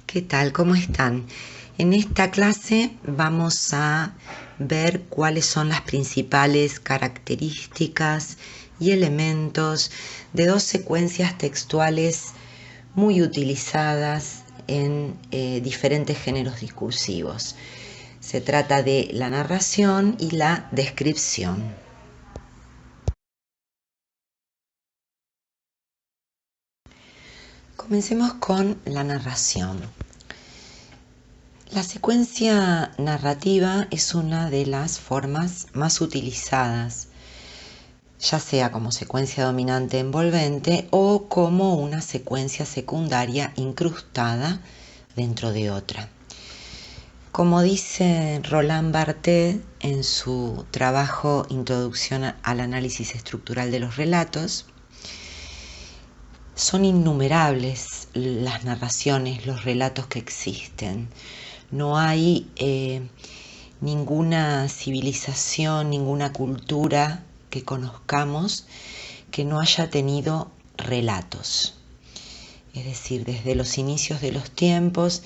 ¿Qué tal? ¿Cómo están? En esta clase vamos a ver cuáles son las principales características y elementos de dos secuencias textuales muy utilizadas en diferentes géneros discursivos. Se trata de la narración y la descripción. Comencemos con la narración. La secuencia narrativa es una de las formas más utilizadas, ya sea como secuencia dominante envolvente o como una secuencia secundaria incrustada dentro de otra. Como dice Roland Barthes en su trabajo Introducción al análisis estructural de los relatos, son innumerables las narraciones, los relatos que existen. No hay ninguna civilización, ninguna cultura que conozcamos que no haya tenido relatos. Es decir, desde los inicios de los tiempos,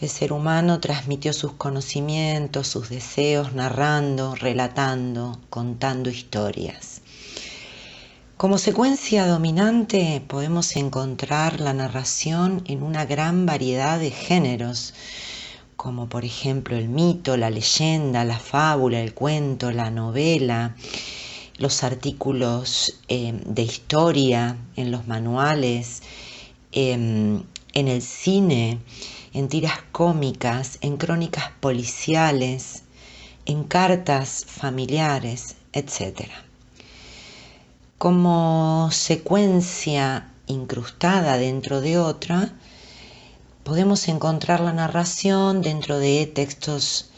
el ser humano transmitió sus conocimientos, sus deseos, narrando, relatando, contando historias. Como secuencia dominante podemos encontrar la narración en una gran variedad de géneros, como por ejemplo el mito, la leyenda, la fábula, el cuento, la novela, los artículos de historia en los manuales, en el cine, en tiras cómicas, en crónicas policiales, en cartas familiares, etc. Como secuencia incrustada dentro de otra, podemos encontrar la narración dentro de textos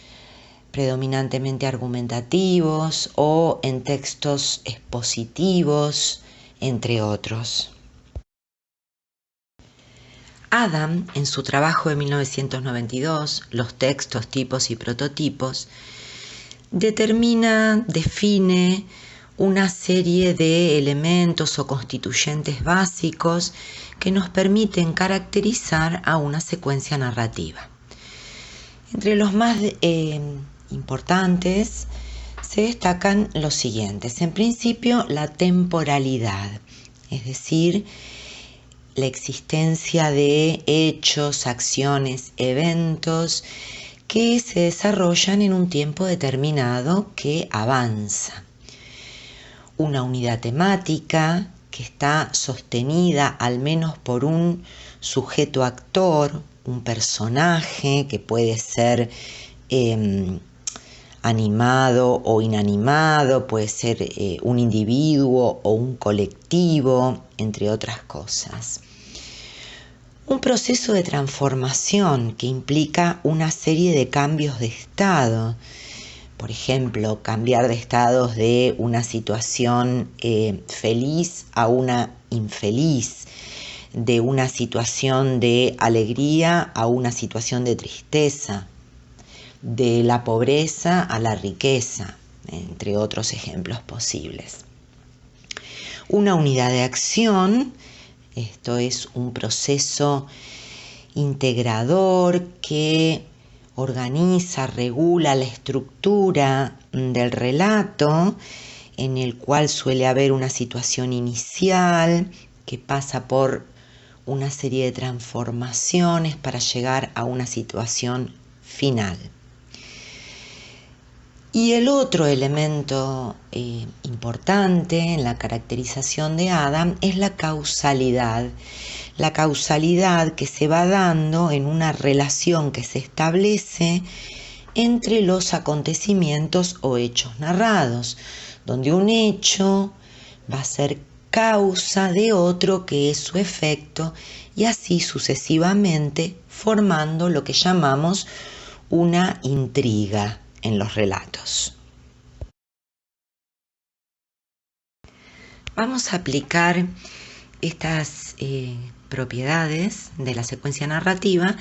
predominantemente argumentativos o en textos expositivos, entre otros. Adam, en su trabajo de 1992, Los textos, tipos y prototipos, define una serie de elementos o constituyentes básicos que nos permiten caracterizar a una secuencia narrativa. Entre los más importantes se destacan los siguientes. En principio, la temporalidad, es decir, la existencia de hechos, acciones, eventos que se desarrollan en un tiempo determinado que avanza. Una unidad temática que está sostenida al menos por un sujeto actor, un personaje que puede ser animado o inanimado, puede ser un individuo o un colectivo, entre otras cosas. Un proceso de transformación que implica una serie de cambios de estado. Por ejemplo, cambiar de estados de una situación feliz a una infeliz, de una situación de alegría a una situación de tristeza, de la pobreza a la riqueza, entre otros ejemplos posibles. Una unidad de acción, esto es un proceso integrador que organiza, regula la estructura del relato, en el cual suele haber una situación inicial que pasa por una serie de transformaciones para llegar a una situación final. Y el otro elemento importante en la caracterización de Adam es la causalidad. La causalidad que se va dando en una relación que se establece entre los acontecimientos o hechos narrados, donde un hecho va a ser causa de otro que es su efecto y así sucesivamente, formando lo que llamamos una intriga en los relatos. Vamos a aplicar estas propiedades de la secuencia narrativa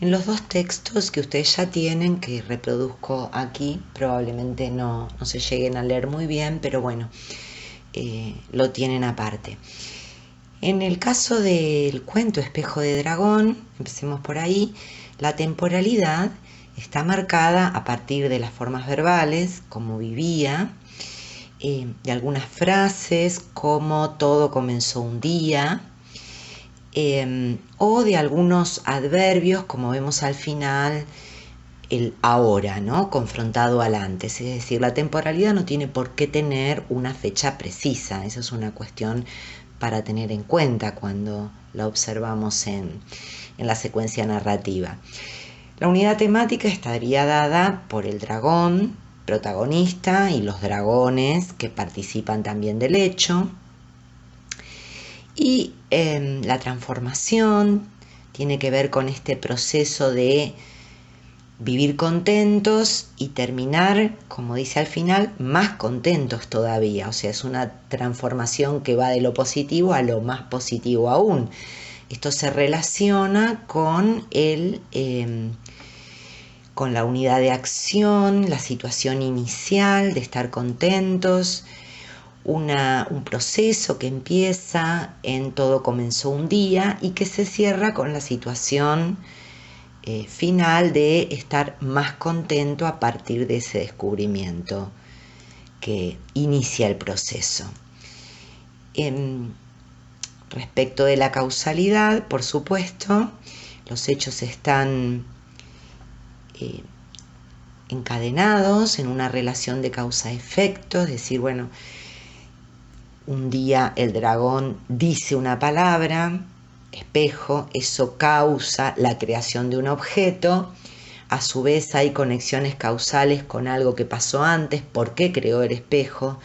en los dos textos que ustedes ya tienen, que reproduzco aquí. Probablemente no se lleguen a leer muy bien, pero bueno, lo tienen aparte. En el caso del cuento Espejo de Dragón, empecemos por ahí, la temporalidad está marcada a partir de las formas verbales, como vivía, de algunas frases como todo comenzó un día, o de algunos adverbios, como vemos al final, el ahora, ¿no? Confrontado al antes. Es decir, la temporalidad no tiene por qué tener una fecha precisa. Eso es una cuestión para tener en cuenta cuando la observamos en la secuencia narrativa. La unidad temática estaría dada por el dragón protagonista y los dragones que participan también del hecho. Y la transformación tiene que ver con este proceso de vivir contentos y terminar, como dice al final, más contentos todavía. O sea, es una transformación que va de lo positivo a lo más positivo aún. Esto se relaciona con con la unidad de acción, la situación inicial de estar contentos, un proceso que empieza en todo comenzó un día y que se cierra con la situación final de estar más contento a partir de ese descubrimiento que inicia el proceso. Respecto de la causalidad, por supuesto, los hechos están encadenados en una relación de causa-efecto, es decir, bueno, un día el dragón dice una palabra, espejo, eso causa la creación de un objeto, a su vez hay conexiones causales con algo que pasó antes, ¿por qué creó el espejo?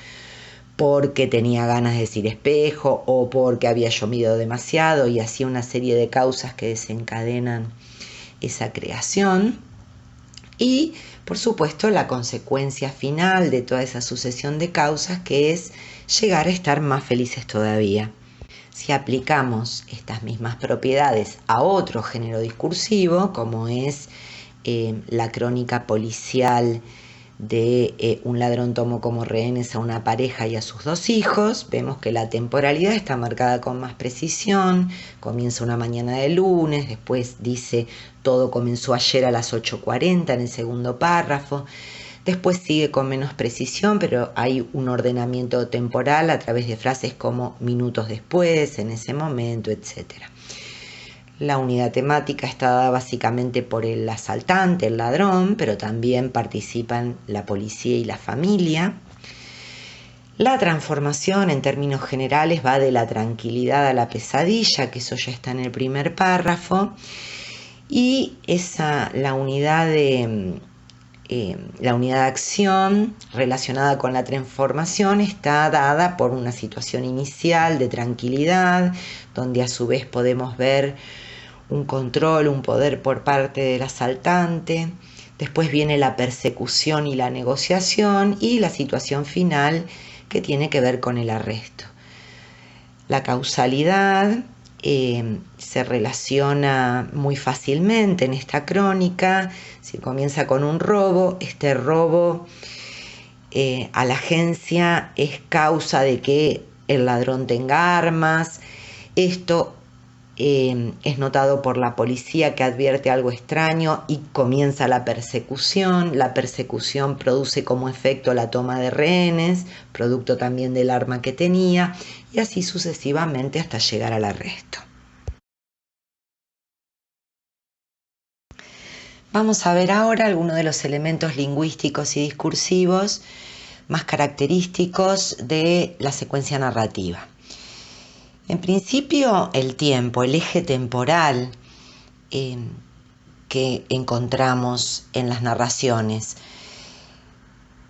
Porque tenía ganas de decir espejo o porque había llovido demasiado y así una serie de causas que desencadenan esa creación. Y, por supuesto, la consecuencia final de toda esa sucesión de causas que es llegar a estar más felices todavía. Si aplicamos estas mismas propiedades a otro género discursivo, como es la crónica policial de un ladrón tomó como rehenes a una pareja y a sus 2 hijos, vemos que la temporalidad está marcada con más precisión, comienza una mañana de lunes, después dice todo comenzó ayer a las 8:40 en el segundo párrafo, después sigue con menos precisión, pero hay un ordenamiento temporal a través de frases como minutos después, en ese momento, etc. La unidad temática está dada básicamente por el asaltante, el ladrón, pero también participan la policía y la familia. La transformación en términos generales va de la tranquilidad a la pesadilla, que eso ya está en el primer párrafo, y la unidad de acción relacionada con la transformación está dada por una situación inicial de tranquilidad, donde a su vez podemos ver un control, un poder por parte del asaltante. Después viene la persecución y la negociación y la situación final que tiene que ver con el arresto. La causalidad se relaciona muy fácilmente en esta crónica. Si comienza con un robo, este robo a la agencia es causa de que el ladrón tenga armas. Esto es notado por la policía que advierte algo extraño y comienza la persecución. La persecución produce como efecto la toma de rehenes, producto también del arma que tenía, y así sucesivamente hasta llegar al arresto. Vamos a ver ahora algunos de los elementos lingüísticos y discursivos más característicos de la secuencia narrativa. En principio, el tiempo, el eje temporal que encontramos en las narraciones,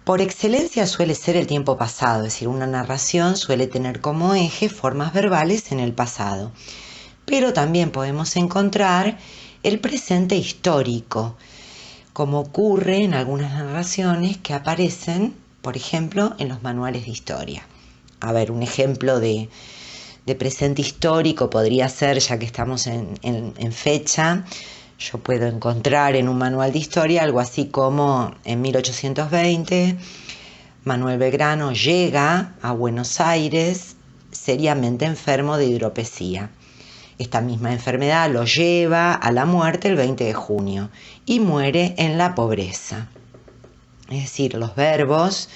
por excelencia suele ser el tiempo pasado, es decir, una narración suele tener como eje formas verbales en el pasado, pero también podemos encontrar el presente histórico, como ocurre en algunas narraciones que aparecen, por ejemplo, en los manuales de historia. A ver, un ejemplo de presente histórico podría ser, ya que estamos en fecha, yo puedo encontrar en un manual de historia algo así como en 1820 Manuel Belgrano llega a Buenos Aires, seriamente enfermo de hidropesía. Esta misma enfermedad lo lleva a la muerte el 20 de junio y muere en la pobreza. Es decir, los verbos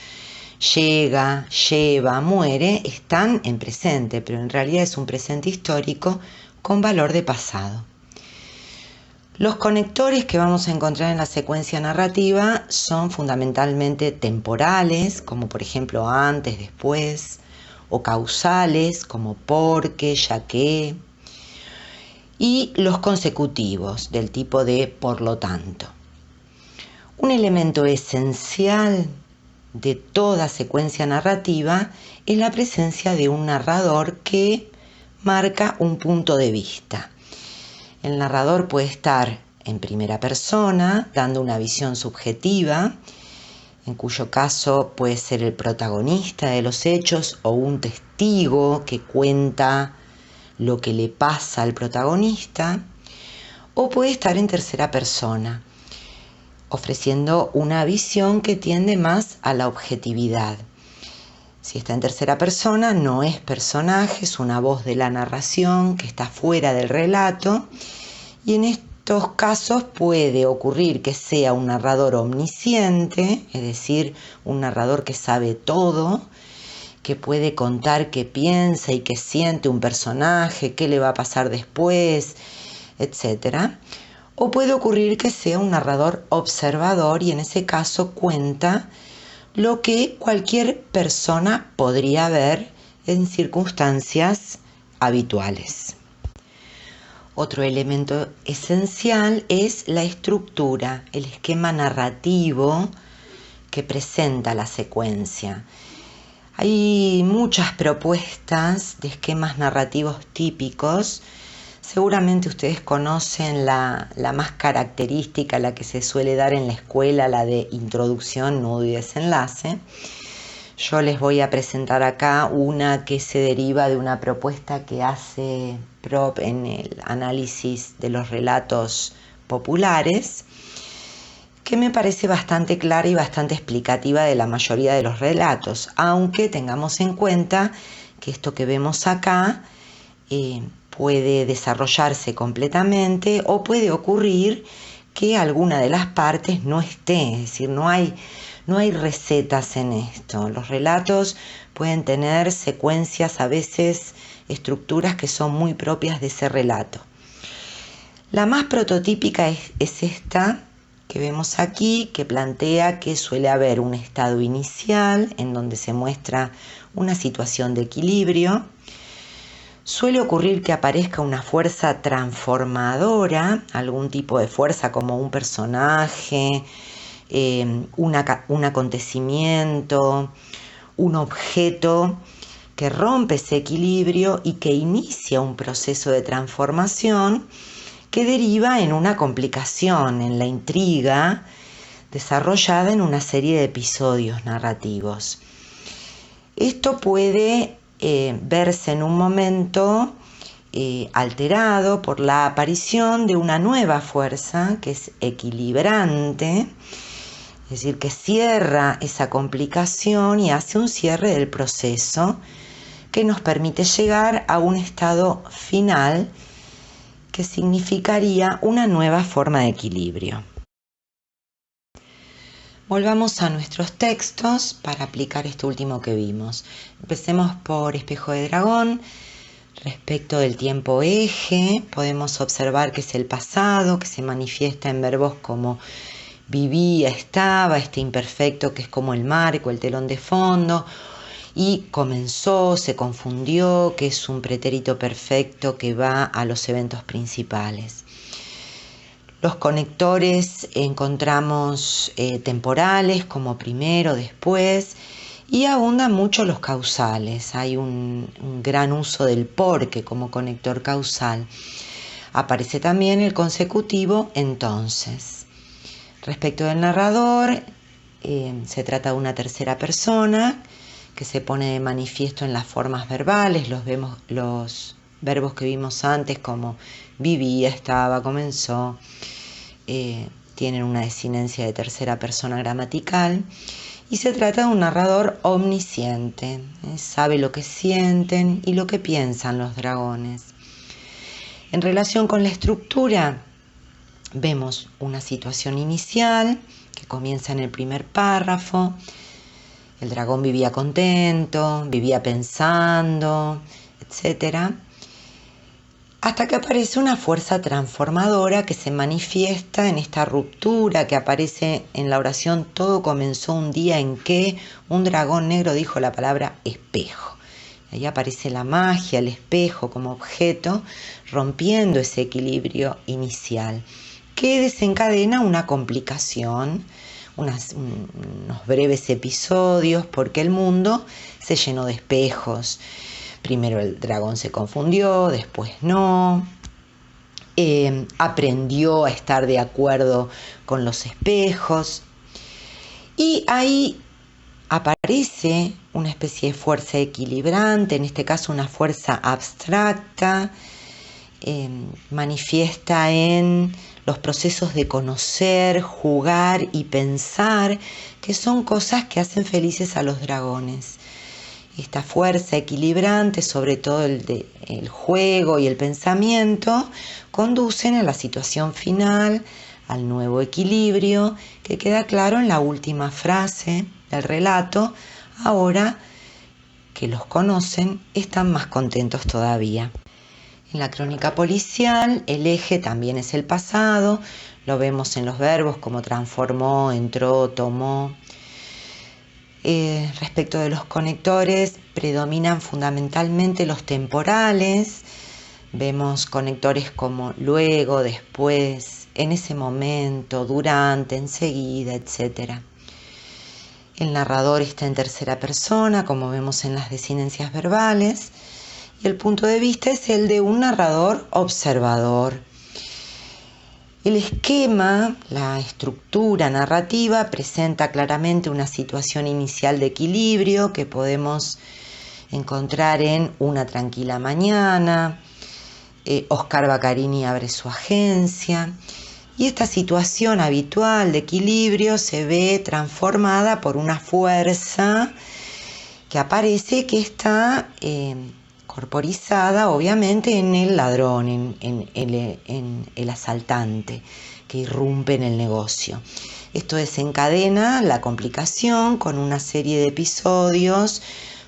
llega, lleva, muere están en presente, pero en realidad es un presente histórico con valor de pasado. Los conectores que vamos a encontrar en la secuencia narrativa son fundamentalmente temporales, como por ejemplo antes, después, o causales, como porque, ya que, y los consecutivos, del tipo de por lo tanto. Un elemento esencial de toda secuencia narrativa es la presencia de un narrador que marca un punto de vista. El narrador puede estar en primera persona, dando una visión subjetiva, en cuyo caso puede ser el protagonista de los hechos o un testigo que cuenta lo que le pasa al protagonista, o puede estar en tercera persona, ofreciendo una visión que tiende más a la objetividad. Si está en tercera persona, no es personaje, es una voz de la narración que está fuera del relato, y en estos casos puede ocurrir que sea un narrador omnisciente, es decir, un narrador que sabe todo, que puede contar qué piensa y qué siente un personaje, qué le va a pasar después, etc. O puede ocurrir que sea un narrador observador y en ese caso cuenta lo que cualquier persona podría ver en circunstancias habituales. Otro elemento esencial es la estructura, el esquema narrativo que presenta la secuencia. Hay muchas propuestas de esquemas narrativos típicos. Seguramente ustedes conocen la más característica, la que se suele dar en la escuela, la de introducción, nudo y desenlace. Yo les voy a presentar acá una que se deriva de una propuesta que hace Propp en el análisis de los relatos populares, que me parece bastante clara y bastante explicativa de la mayoría de los relatos, aunque tengamos en cuenta que esto que vemos acá puede desarrollarse completamente o puede ocurrir que alguna de las partes no esté, es decir, no hay recetas en esto. Los relatos pueden tener secuencias, a veces estructuras que son muy propias de ese relato. La más prototípica es esta que vemos aquí, que plantea que suele haber un estado inicial en donde se muestra una situación de equilibrio. Suele ocurrir que aparezca una fuerza transformadora, algún tipo de fuerza como un personaje, un acontecimiento, un objeto que rompe ese equilibrio y que inicia un proceso de transformación que deriva en una complicación, en la intriga desarrollada en una serie de episodios narrativos. Esto puede verse en un momento alterado por la aparición de una nueva fuerza que es equilibrante, es decir, que cierra esa complicación y hace un cierre del proceso que nos permite llegar a un estado final que significaría una nueva forma de equilibrio. Volvamos a nuestros textos para aplicar esto último que vimos. Empecemos por Espejo de Dragón. Respecto del tiempo eje, podemos observar que es el pasado, que se manifiesta en verbos como vivía, estaba, este imperfecto que es como el marco, el telón de fondo, y comenzó, se confundió, que es un pretérito perfecto que va a los eventos principales. Los conectores encontramos temporales como primero, después, y abundan mucho los causales. Hay un gran uso del porque como conector causal. Aparece también el consecutivo entonces. Respecto del narrador, se trata de una tercera persona que se pone de manifiesto en las formas verbales. Los verbos que vimos antes como vivía, estaba, comenzó, tienen una desinencia de tercera persona gramatical. y se trata de un narrador omnisciente, sabe lo que sienten y lo que piensan los dragones. En relación con la estructura, vemos una situación inicial que comienza en el primer párrafo. El dragón vivía contento, vivía pensando, etc. Hasta que aparece una fuerza transformadora que se manifiesta en esta ruptura que aparece en la oración: todo comenzó un día en que un dragón negro dijo la palabra espejo. Ahí aparece la magia, el espejo como objeto, rompiendo ese equilibrio inicial, que desencadena una complicación, unos breves episodios, porque el mundo se llenó de espejos. Primero el dragón se confundió, después no. Aprendió a estar de acuerdo con los espejos. Y ahí aparece una especie de fuerza equilibrante, en este caso una fuerza abstracta, manifiesta en los procesos de conocer, jugar y pensar, que son cosas que hacen felices a los dragones. Esta fuerza equilibrante, sobre todo el juego y el pensamiento, conducen a la situación final, al nuevo equilibrio, que queda claro en la última frase del relato. Ahora que los conocen, están más contentos todavía. En la crónica policial, el eje también es el pasado, lo vemos en los verbos como transformó, entró, tomó. Respecto de los conectores, predominan fundamentalmente los temporales. Vemos conectores como luego, después, en ese momento, durante, enseguida, etc. El narrador está en tercera persona, como vemos en las desinencias verbales, y el punto de vista es el de un narrador observador. El esquema, la estructura narrativa, presenta claramente una situación inicial de equilibrio que podemos encontrar en Una tranquila mañana. Oscar Baccarini abre su agencia. Y esta situación habitual de equilibrio se ve transformada por una fuerza que aparece, que está corporizada obviamente en el ladrón, en el asaltante que irrumpe en el negocio. Esto desencadena la complicación con una serie de episodios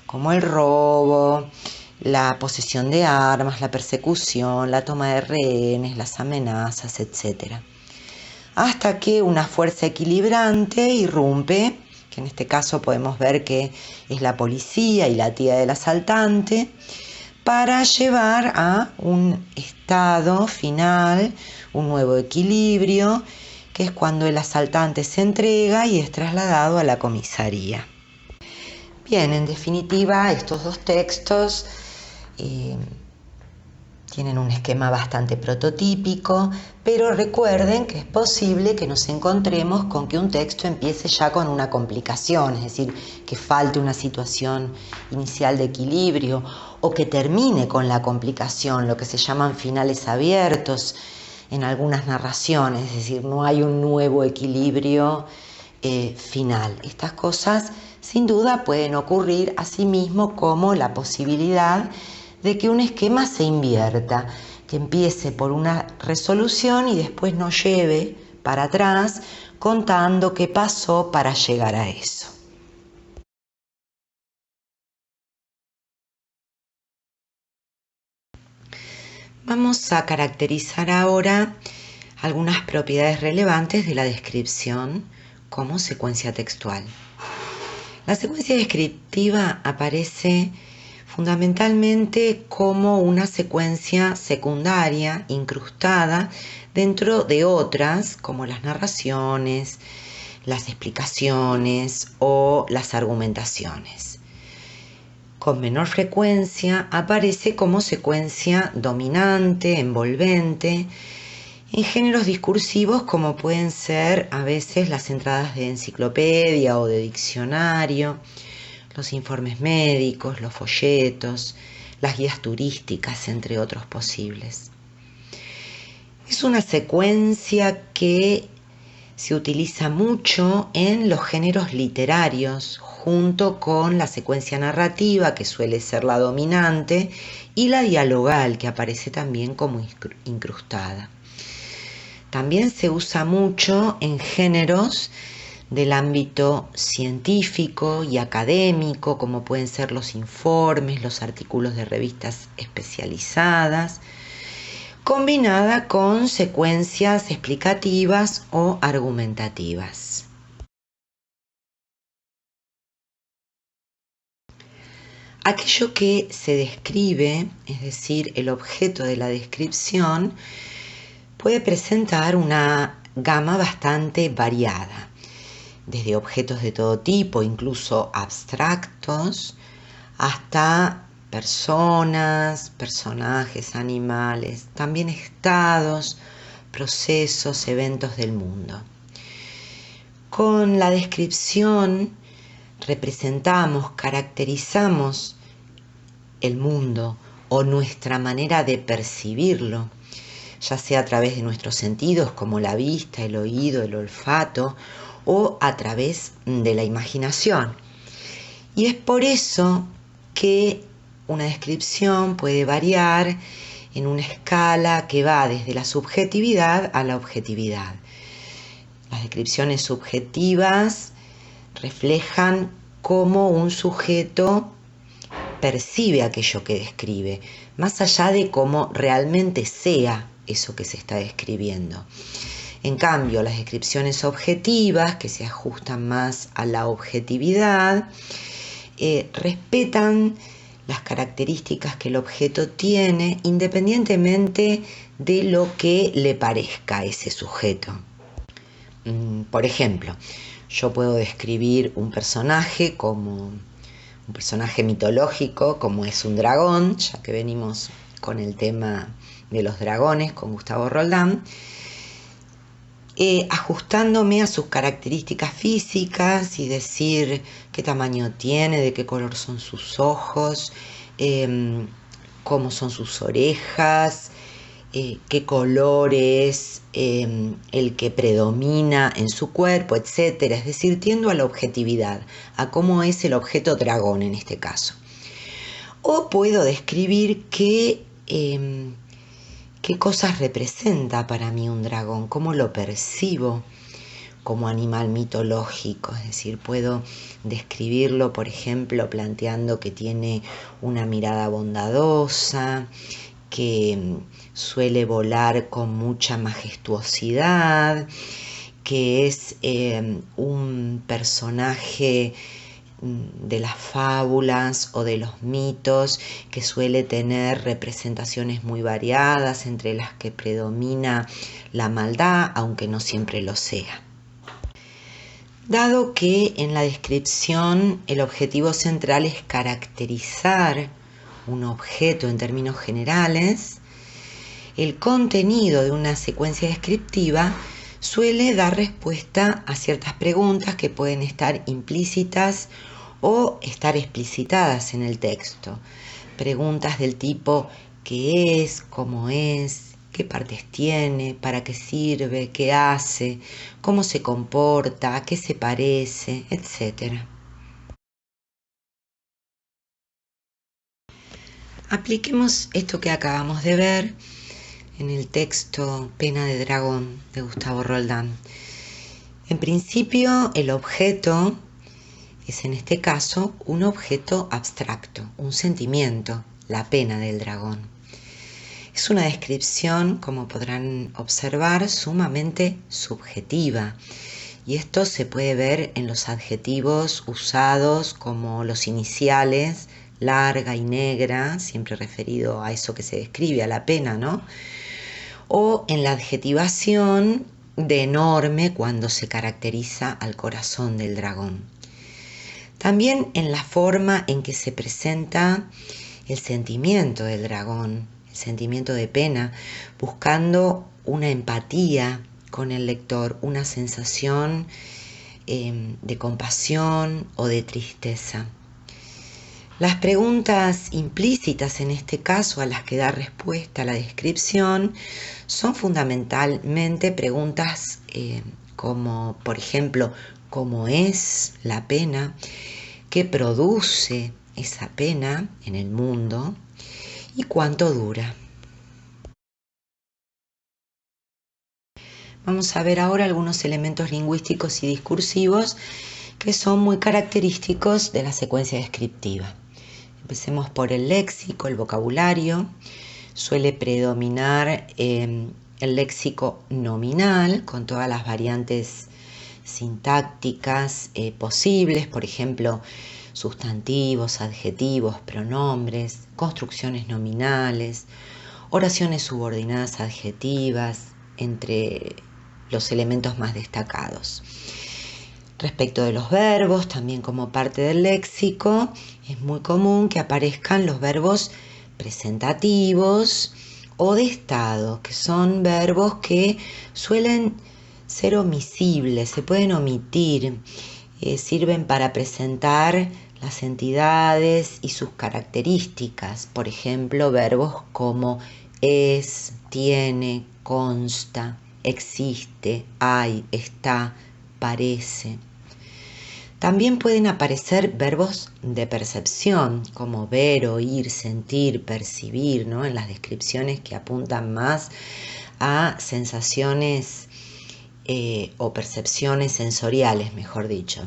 como el robo, la posesión de armas, la persecución, la toma de rehenes, las amenazas, etc. Hasta que una fuerza equilibrante irrumpe, que en este caso podemos ver que es la policía y la tía del asaltante, para llevar a un estado final, un nuevo equilibrio, que es cuando el asaltante se entrega y es trasladado a la comisaría. Bien, en definitiva, estos dos textos tienen un esquema bastante prototípico, pero recuerden que es posible que nos encontremos con que un texto empiece ya con una complicación, es decir, que falte una situación inicial de equilibrio, o que termine con la complicación, lo que se llaman finales abiertos en algunas narraciones, es decir, no hay un nuevo equilibrio final. Estas cosas sin duda pueden ocurrir, asimismo como la posibilidad de que un esquema se invierta, que empiece por una resolución y después nos lleve para atrás contando qué pasó para llegar a eso. Vamos a caracterizar ahora algunas propiedades relevantes de la descripción como secuencia textual. La secuencia descriptiva aparece fundamentalmente como una secuencia secundaria incrustada dentro de otras, como las narraciones, las explicaciones o las argumentaciones. Con menor frecuencia aparece como secuencia dominante, envolvente, en géneros discursivos como pueden ser a veces las entradas de enciclopedia o de diccionario, los informes médicos, los folletos, las guías turísticas, entre otros posibles. Es una secuencia que Se utiliza mucho en los géneros literarios, junto con la secuencia narrativa, que suele ser la dominante, y la dialogal, que aparece también como incrustada. También se usa mucho en géneros del ámbito científico y académico, como pueden ser los informes, los artículos de revistas especializadas, combinada con secuencias explicativas o argumentativas. Aquello que se describe, es decir, el objeto de la descripción, puede presentar una gama bastante variada, desde objetos de todo tipo, incluso abstractos, hasta personas, personajes, animales, también estados, procesos, eventos del mundo. Con la descripción representamos, caracterizamos el mundo o nuestra manera de percibirlo, ya sea a través de nuestros sentidos como la vista, el oído, el olfato, o a través de la imaginación. Y es por eso que una descripción puede variar en una escala que va desde la subjetividad a la objetividad. Las descripciones subjetivas reflejan cómo un sujeto percibe aquello que describe, más allá de cómo realmente sea eso que se está describiendo. En cambio, las descripciones objetivas, que se ajustan más a la objetividad, respetan las características que el objeto tiene, independientemente de lo que le parezca a ese sujeto. Por ejemplo, yo puedo describir un personaje como un personaje mitológico, como es un dragón, ya que venimos con el tema de los dragones con Gustavo Roldán, ajustándome a sus características físicas y decir qué tamaño tiene, de qué color son sus ojos, cómo son sus orejas, qué color es el que predomina en su cuerpo, etc. Es decir, tiendo a la objetividad, a cómo es el objeto dragón en este caso. O puedo describir qué cosas representa para mí un dragón, cómo lo percibo como animal mitológico. Es decir, puedo describirlo, por ejemplo, planteando que tiene una mirada bondadosa, que suele volar con mucha majestuosidad, que es un personaje de las fábulas o de los mitos que suele tener representaciones muy variadas, entre las que predomina la maldad, aunque no siempre lo sea. Dado que en la descripción el objetivo central es caracterizar un objeto en términos generales, el contenido de una secuencia descriptiva suele dar respuesta a ciertas preguntas que pueden estar implícitas o estar explicitadas en el texto. Preguntas del tipo ¿qué es? ¿Cómo es? ¿Qué partes tiene? ¿Para qué sirve? ¿Qué hace? ¿Cómo se comporta? ¿A qué se parece? Etcétera. Apliquemos esto que acabamos de ver en el texto Pena de Dragón de Gustavo Roldán. En principio, el objeto es en este caso un objeto abstracto, un sentimiento, la pena del dragón. Es una descripción, como podrán observar, sumamente subjetiva. Y esto se puede ver en los adjetivos usados como los iniciales, larga y negra, siempre referido a eso que se describe, a la pena, ¿no? O en la adjetivación de enorme cuando se caracteriza al corazón del dragón. También en la forma en que se presenta el sentimiento del dragón, el sentimiento de pena, buscando una empatía con el lector, una sensación de compasión o de tristeza. Las preguntas implícitas en este caso a las que da respuesta la descripción son fundamentalmente preguntas como por ejemplo, cómo es la pena, qué produce esa pena en el mundo y cuánto dura. Vamos a ver ahora algunos elementos lingüísticos y discursivos que son muy característicos de la secuencia descriptiva. Empecemos por el léxico, el vocabulario. Suele predominar el léxico nominal con todas las variantes sintácticas posibles, por ejemplo, sustantivos, adjetivos, pronombres, construcciones nominales, oraciones subordinadas adjetivas, entre los elementos más destacados. Respecto de los verbos, también como parte del léxico, es muy común que aparezcan los verbos presentativos o de estado, que son verbos que suelen ser omisibles, se pueden omitir, sirven para presentar las entidades y sus características. Por ejemplo, verbos como es, tiene, consta, existe, hay, está, parece. También pueden aparecer verbos de percepción, como ver, oír, sentir, percibir, ¿no? En las descripciones que apuntan más a sensaciones o percepciones sensoriales, mejor dicho.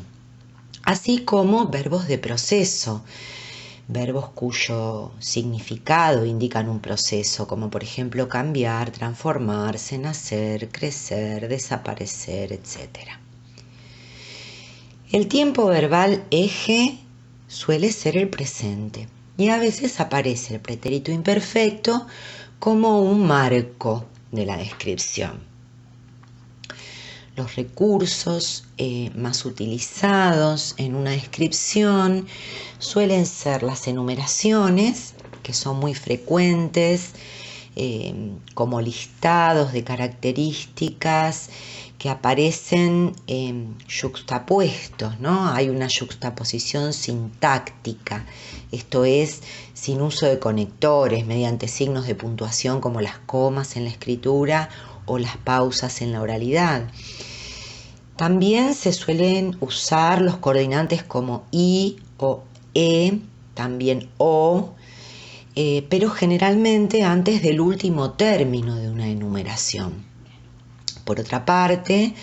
Así como verbos de proceso, verbos cuyo significado indican un proceso, como por ejemplo cambiar, transformarse, nacer, crecer, desaparecer, etc. El tiempo verbal eje suele ser el presente y a veces aparece el pretérito imperfecto como un marco de la descripción. Los recursos más utilizados en una descripción suelen ser las enumeraciones, que son muy frecuentes, como listados de características que aparecen yuxtapuestos, ¿no? Hay una yuxtaposición sintáctica, esto es, sin uso de conectores, mediante signos de puntuación como las comas en la escritura o las pausas en la oralidad. También se suelen usar los coordinantes como i o e, también o, pero generalmente antes del último término de una enumeración. Por otra parte,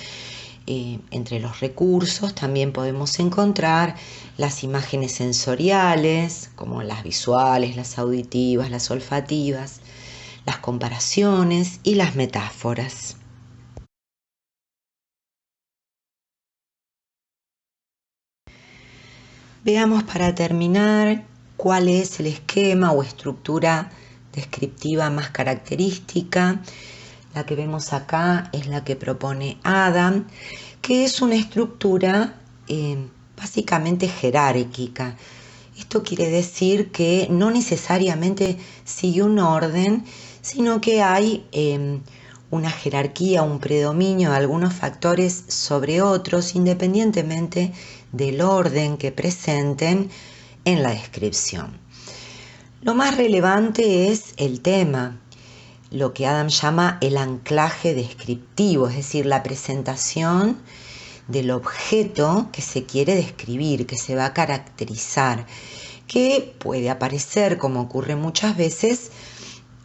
entre los recursos también podemos encontrar las imágenes sensoriales, como las visuales, las auditivas, las olfativas, las comparaciones y las metáforas. Veamos para terminar cuál es el esquema o estructura descriptiva más característica. La que vemos acá es la que propone Adam, que es una estructura básicamente jerárquica. Esto quiere decir que no necesariamente sigue un orden, sino que hay una jerarquía, un predominio de algunos factores sobre otros, independientemente del orden que presenten en la descripción. Lo más relevante es el tema, lo que Adam llama el anclaje descriptivo, es decir, la presentación del objeto que se quiere describir, que se va a caracterizar, que puede aparecer, como ocurre muchas veces,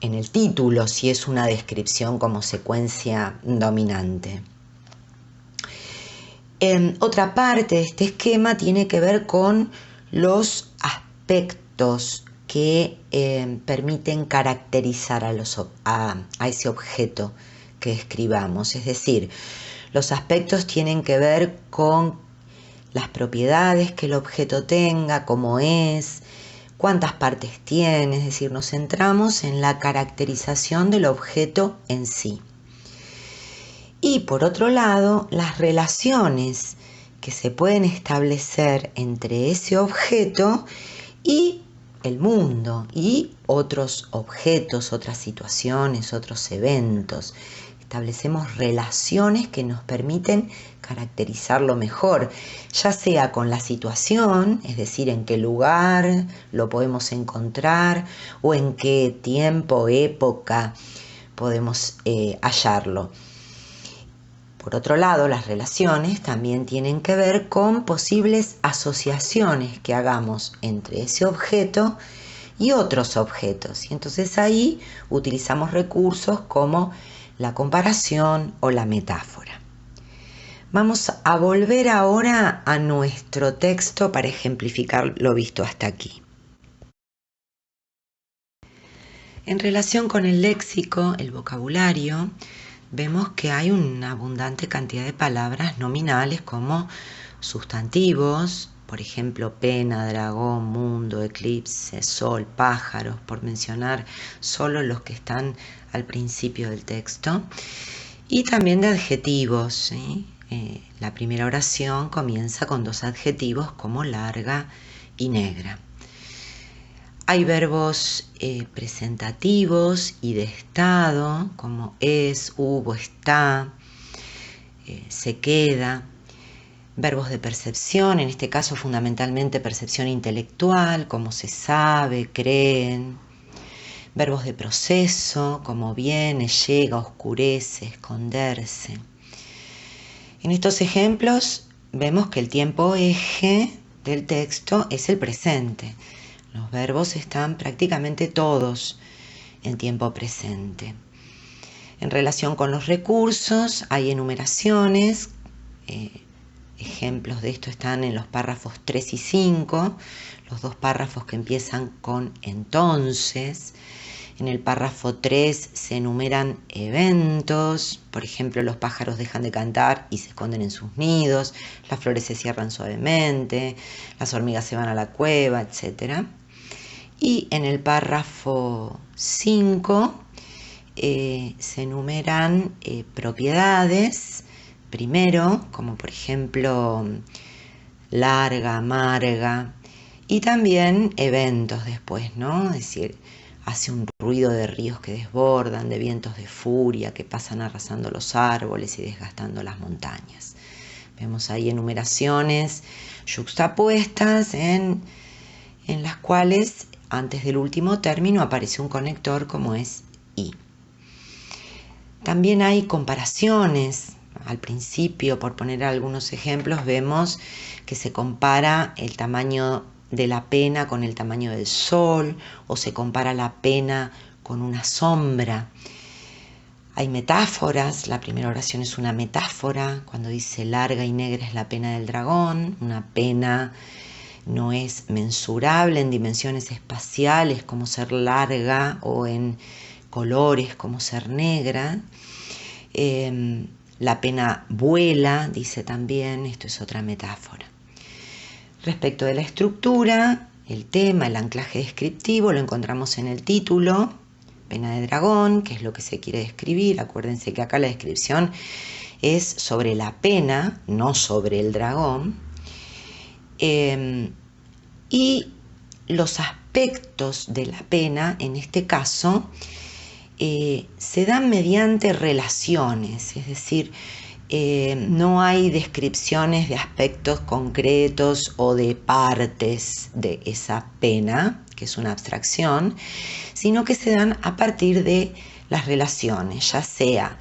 en el título, si es una descripción como secuencia dominante. Otra parte de este esquema tiene que ver con los aspectos que permiten caracterizar a ese objeto que describamos. Es decir, los aspectos tienen que ver con las propiedades que el objeto tenga, cómo es, cuántas partes tiene, es decir, nos centramos en la caracterización del objeto en sí. Y por otro lado, las relaciones que se pueden establecer entre ese objeto y el mundo y otros objetos, otras situaciones, otros eventos. Establecemos relaciones que nos permiten caracterizarlo mejor, ya sea con la situación, es decir, en qué lugar lo podemos encontrar o en qué tiempo, época podemos hallarlo. Por otro lado, las relaciones también tienen que ver con posibles asociaciones que hagamos entre ese objeto y otros objetos. Y entonces ahí utilizamos recursos como la comparación o la metáfora. Vamos a volver ahora a nuestro texto para ejemplificar lo visto hasta aquí. En relación con el léxico, el vocabulario, vemos que hay una abundante cantidad de palabras nominales como sustantivos, por ejemplo, pena, dragón, mundo, eclipse, sol, pájaros, por mencionar solo los que están al principio del texto, y también de adjetivos, ¿sí? La primera oración comienza con 2 adjetivos como larga y negra. Hay verbos presentativos y de estado, como es, hubo, está, se queda. Verbos de percepción, en este caso fundamentalmente percepción intelectual, como se sabe, creen. Verbos de proceso, como viene, llega, oscurece, esconderse. En estos ejemplos vemos que el tiempo eje del texto es el presente. Los verbos están prácticamente todos en tiempo presente. En relación con los recursos, hay enumeraciones. Ejemplos de esto están en los párrafos 3 y 5, los 2 párrafos que empiezan con entonces. En el párrafo 3 se enumeran eventos, por ejemplo, los pájaros dejan de cantar y se esconden en sus nidos, las flores se cierran suavemente, las hormigas se van a la cueva, etc. Y en el párrafo 5 se enumeran propiedades, primero, como por ejemplo larga, amarga, y también eventos después, ¿no? Es decir, hace un ruido de ríos que desbordan, de vientos de furia que pasan arrasando los árboles y desgastando las montañas. Vemos ahí enumeraciones yuxtapuestas en las cuales antes del último término aparece un conector como es y. También hay comparaciones. Al principio, por poner algunos ejemplos, vemos que se compara el tamaño de la pena con el tamaño del sol, o se compara la pena con una sombra. Hay metáforas, la primera oración es una metáfora, cuando dice larga y negra es la pena del dragón, una pena no es mensurable en dimensiones espaciales como ser larga o en colores como ser negra. La pena vuela, dice también, esto es otra metáfora. Respecto de la estructura, el tema, el anclaje descriptivo, lo encontramos en el título, pena de dragón, que es lo que se quiere describir. Acuérdense que acá la descripción es sobre la pena, no sobre el dragón. Y los aspectos de la pena, en este caso, se dan mediante relaciones, es decir, no hay descripciones de aspectos concretos o de partes de esa pena, que es una abstracción, sino que se dan a partir de las relaciones, ya sea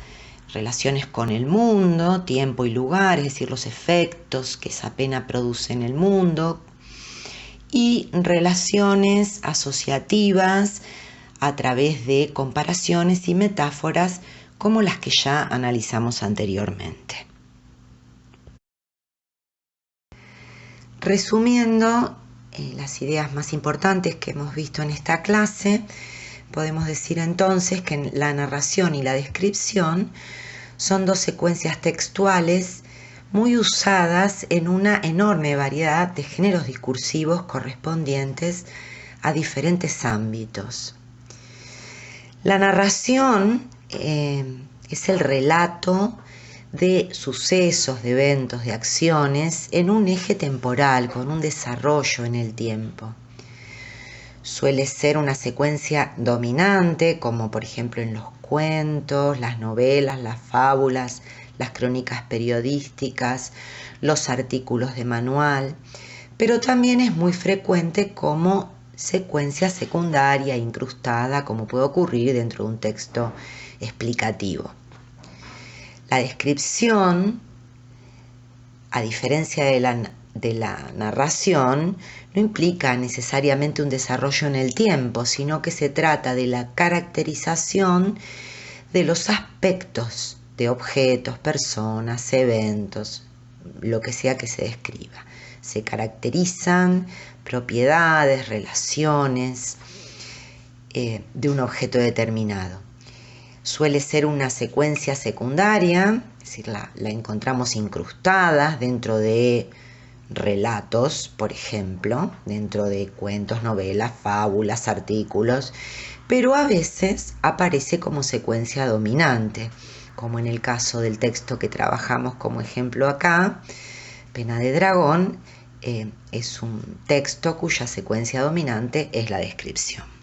relaciones con el mundo, tiempo y lugar, es decir, los efectos que esa pena produce en el mundo, y relaciones asociativas a través de comparaciones y metáforas como las que ya analizamos anteriormente. Resumiendo las ideas más importantes que hemos visto en esta clase, podemos decir entonces que la narración y la descripción son 2 secuencias textuales muy usadas en una enorme variedad de géneros discursivos correspondientes a diferentes ámbitos. La narración es el relato de sucesos, de eventos, de acciones en un eje temporal, con un desarrollo en el tiempo. Suele ser una secuencia dominante, como por ejemplo en los cuentos, las novelas, las fábulas, las crónicas periodísticas, los artículos de manual, pero también es muy frecuente como secuencia secundaria incrustada, como puede ocurrir dentro de un texto explicativo. La descripción, a diferencia de la narración, no implica necesariamente un desarrollo en el tiempo, sino que se trata de la caracterización de los aspectos de objetos, personas, eventos, lo que sea que se describa. Se caracterizan propiedades, relaciones de un objeto determinado. Suele ser una secuencia secundaria, es decir, la encontramos incrustada dentro de relatos, por ejemplo, dentro de cuentos, novelas, fábulas, artículos, pero a veces aparece como secuencia dominante, como en el caso del texto que trabajamos como ejemplo acá, Pena de Dragón, es un texto cuya secuencia dominante es la descripción.